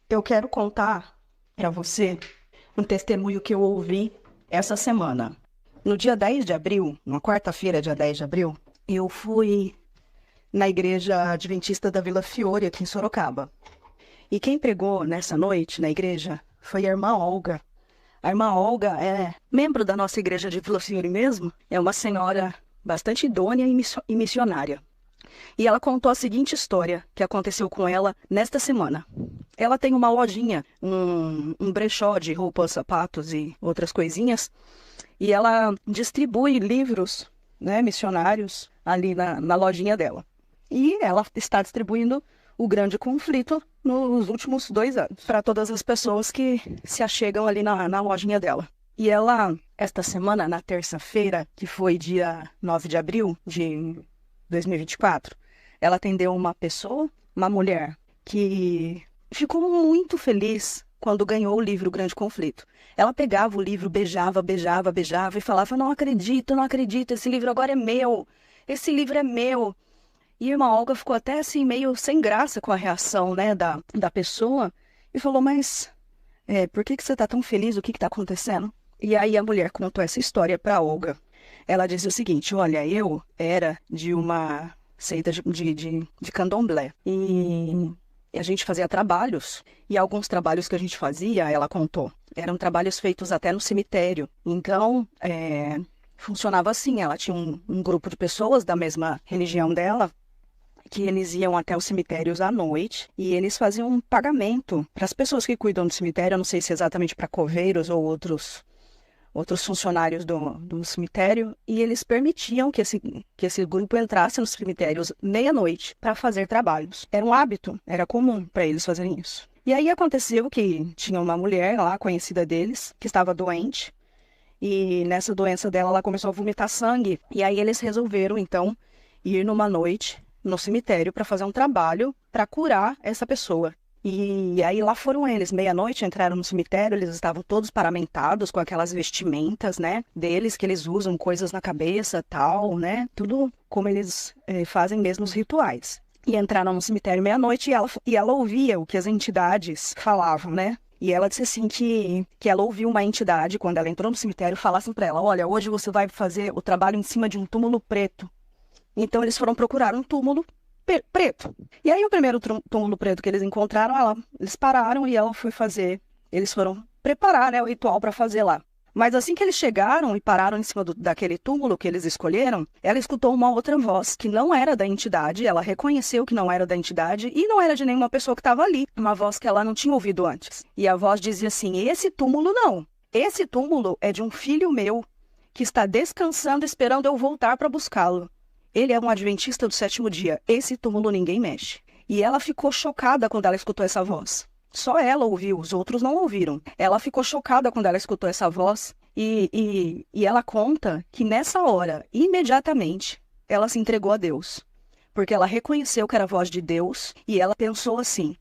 Eu quero contar para você um testemunho que eu ouvi essa semana. No dia 10 de abril, na quarta-feira, dia 10 de abril, eu fui na igreja adventista da Vila Fiore, aqui em Sorocaba. E quem pregou nessa noite na igreja foi a irmã Olga. A irmã Olga é membro da nossa igreja de Vila Fiore mesmo, é uma senhora bastante idônea e missionária. E ela contou a seguinte história que aconteceu com ela nesta semana. Ela tem uma lojinha, um brechó de roupas, sapatos e outras coisinhas, e ela distribui livros, né, missionários ali na lojinha dela. E ela está distribuindo O Grande Conflito nos últimos 2 anos, para todas as pessoas que se achegam ali na lojinha dela. E ela, esta semana, na terça-feira, que foi dia 9 de abril de 2024, ela atendeu uma pessoa, uma mulher, que ficou muito feliz quando ganhou o livro O Grande Conflito. Ela pegava o livro, beijava, beijava, beijava e falava: não acredito, não acredito, esse livro agora é meu, esse livro é meu. E a irmã Olga ficou até assim meio sem graça com a reação, né, da pessoa e falou: mas por que você está tão feliz? O que está acontecendo? E aí a mulher contou essa história para Olga. Ela disse o seguinte: olha, eu era de uma seita de candomblé. E a gente fazia trabalhos. E alguns trabalhos que a gente fazia, ela contou, eram trabalhos feitos até no cemitério. Então, funcionava assim. Ela tinha um grupo de pessoas da mesma religião dela, que eles iam até os cemitérios à noite e eles faziam um pagamento para as pessoas que cuidam do cemitério. Eu não sei se é exatamente para coveiros ou outros funcionários do cemitério, e eles permitiam que esse grupo entrasse nos cemitérios meia-noite para fazer trabalhos. Era um hábito, era comum para eles fazerem isso. E aí aconteceu que tinha uma mulher lá, conhecida deles, que estava doente, e nessa doença dela ela começou a vomitar sangue, e aí eles resolveram, então, ir numa noite no cemitério para fazer um trabalho para curar essa pessoa. E aí lá foram eles, meia-noite, entraram no cemitério, eles estavam todos paramentados com aquelas vestimentas, né, deles, que eles usam coisas na cabeça, tal, né, tudo como eles fazem mesmo os rituais. E entraram no cemitério meia-noite e ela ouvia o que as entidades falavam, né. E ela disse assim que ela ouviu uma entidade, quando ela entrou no cemitério, falar assim para ela: olha, hoje você vai fazer o trabalho em cima de um túmulo preto. Então eles foram procurar um túmulo preto. E aí o primeiro túmulo preto que eles encontraram, eles pararam e ela foi fazer. Eles foram preparar, né, o ritual para fazer lá. Mas assim que eles chegaram e pararam em cima daquele túmulo que eles escolheram, ela escutou uma outra voz que não era da entidade. Ela reconheceu que não era da entidade e não era de nenhuma pessoa que estava ali. Uma voz que ela não tinha ouvido antes. E a voz dizia assim: esse túmulo não. Esse túmulo é de um filho meu que está descansando esperando eu voltar para buscá-lo. Ele é um adventista do sétimo dia. Esse túmulo ninguém mexe. E ela ficou chocada quando ela escutou essa voz. Só ela ouviu, os outros não ouviram. Ela ficou chocada quando ela escutou essa voz. E ela conta que nessa hora, imediatamente, ela se entregou a Deus. Porque ela reconheceu que era a voz de Deus e ela pensou assim: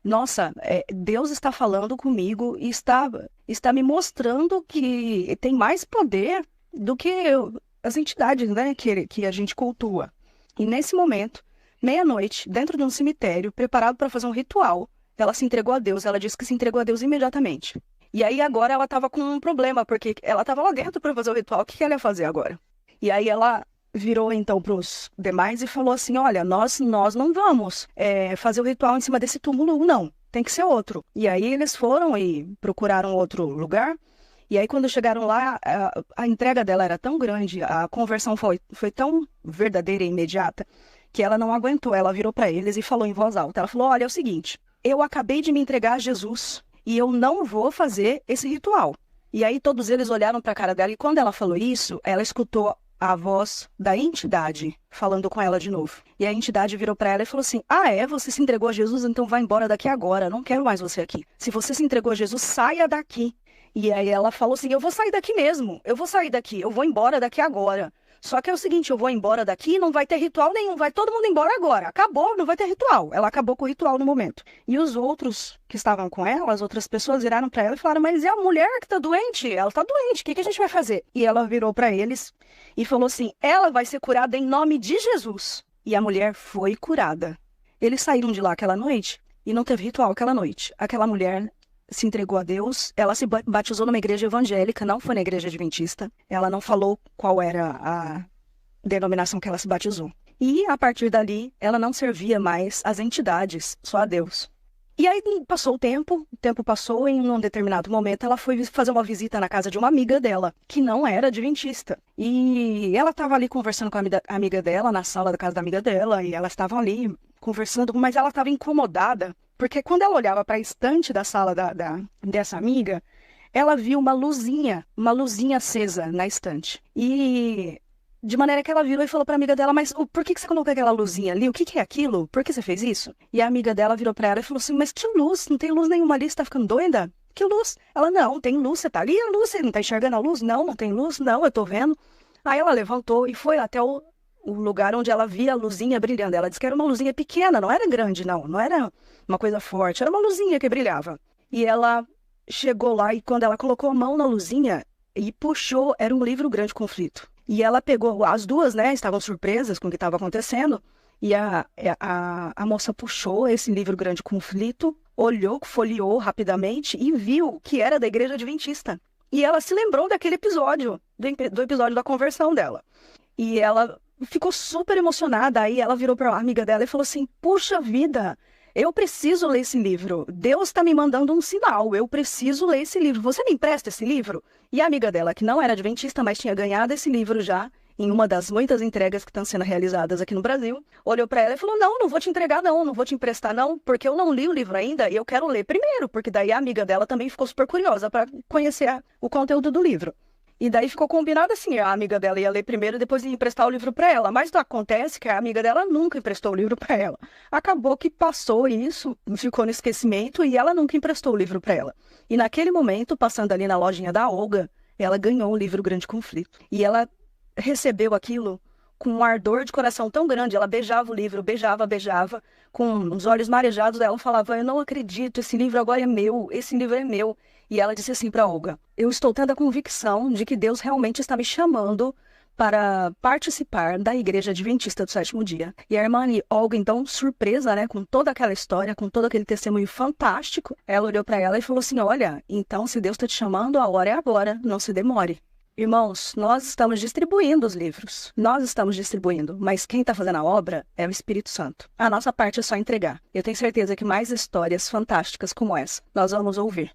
nossa, Deus está falando comigo e está me mostrando que tem mais poder do que as entidades, né, que a gente cultua. E nesse momento, meia-noite, dentro de um cemitério, preparado para fazer um ritual, ela se entregou a Deus. Ela disse que se entregou a Deus imediatamente. E aí agora ela estava com um problema, porque ela estava lá dentro para fazer o ritual. O que ela ia fazer agora? E aí ela virou então para os demais e falou assim: olha, nós não vamos fazer o ritual em cima desse túmulo, não. Tem que ser outro. E aí eles foram e procuraram outro lugar. E aí, quando chegaram lá, a entrega dela era tão grande, a conversão foi tão verdadeira e imediata, que ela não aguentou. Ela virou para eles e falou em voz alta. Ela falou: olha, é o seguinte, eu acabei de me entregar a Jesus e eu não vou fazer esse ritual. E aí todos eles olharam para a cara dela e quando ela falou isso, ela escutou a voz da entidade falando com ela de novo. E a entidade virou para ela e falou assim: ah, você se entregou a Jesus? Então vai embora daqui agora, não quero mais você aqui. Se você se entregou a Jesus, saia daqui. E aí ela falou assim: eu vou sair daqui mesmo, eu vou sair daqui, eu vou embora daqui agora. Só que é o seguinte, eu vou embora daqui e não vai ter ritual nenhum, vai todo mundo embora agora. Acabou, não vai ter ritual. Ela acabou com o ritual no momento. E os outros que estavam com ela, as outras pessoas viraram para ela e falaram: mas é a mulher que está doente? Ela está doente, o que a gente vai fazer? E ela virou para eles e falou assim: ela vai ser curada em nome de Jesus. E a mulher foi curada. Eles saíram de lá aquela noite e não teve ritual aquela noite. Aquela mulher se entregou a Deus, ela se batizou numa igreja evangélica, não foi na igreja adventista. Ela não falou qual era a denominação que ela se batizou. E, a partir dali, ela não servia mais às entidades, só a Deus. E aí passou o tempo passou, e em um determinado momento ela foi fazer uma visita na casa de uma amiga dela, que não era adventista. E ela estava ali conversando com a amiga dela, na sala da casa da amiga dela, e elas estavam ali conversando, mas ela estava incomodada, porque quando ela olhava para a estante da sala dessa amiga, ela viu uma luzinha acesa na estante. E de maneira que ela virou e falou para a amiga dela, mas por que você colocou aquela luzinha ali? O que é aquilo? Por que você fez isso? E a amiga dela virou para ela e falou assim, mas que luz? Não tem luz nenhuma ali, você tá ficando doida? Que luz? Ela, não, tem luz, você tá ali, a luz, você não tá enxergando a luz? Não, não tem luz, não, eu tô vendo. Aí ela levantou e foi até o lugar onde ela via a luzinha brilhando. Ela disse que era uma luzinha pequena, não era grande, não era uma coisa forte, era uma luzinha que brilhava. E ela chegou lá e quando ela colocou a mão na luzinha e puxou, era um livro Grande Conflito. E ela pegou, as duas, né, estavam surpresas com o que estava acontecendo, e a moça puxou esse livro Grande Conflito, olhou, folheou rapidamente e viu que era da Igreja Adventista. E ela se lembrou daquele episódio, do episódio da conversão dela. E ela ficou super emocionada, aí ela virou para a amiga dela e falou assim, puxa vida, eu preciso ler esse livro. Deus está me mandando um sinal. Eu preciso ler esse livro. Você me empresta esse livro? E a amiga dela, que não era adventista, mas tinha ganhado esse livro já, em uma das muitas entregas que estão sendo realizadas aqui no Brasil, olhou para ela e falou, não vou te entregar não vou te emprestar não, porque eu não li o livro ainda e eu quero ler primeiro, porque daí a amiga dela também ficou super curiosa para conhecer o conteúdo do livro. E daí ficou combinado assim, a amiga dela ia ler primeiro e depois ia emprestar o livro para ela. Mas acontece que a amiga dela nunca emprestou o livro para ela. Acabou que passou isso, ficou no esquecimento e ela nunca emprestou o livro para ela. E naquele momento, passando ali na lojinha da Olga, ela ganhou o livro Grande Conflito. E ela recebeu aquilo com um ardor de coração tão grande. Ela beijava o livro, beijava, com os olhos marejados. Ela falava, eu não acredito, esse livro agora é meu, esse livro é meu. E ela disse assim para Olga, eu estou tendo a convicção de que Deus realmente está me chamando para participar da Igreja Adventista do Sétimo Dia. E a irmã Olga, então, surpresa, né, com toda aquela história, com todo aquele testemunho fantástico, ela olhou para ela e falou assim, olha, então se Deus está te chamando, a hora é agora, não se demore. Irmãos, nós estamos distribuindo os livros, nós estamos distribuindo, mas quem está fazendo a obra é o Espírito Santo. A nossa parte é só entregar. Eu tenho certeza que mais histórias fantásticas como essa nós vamos ouvir.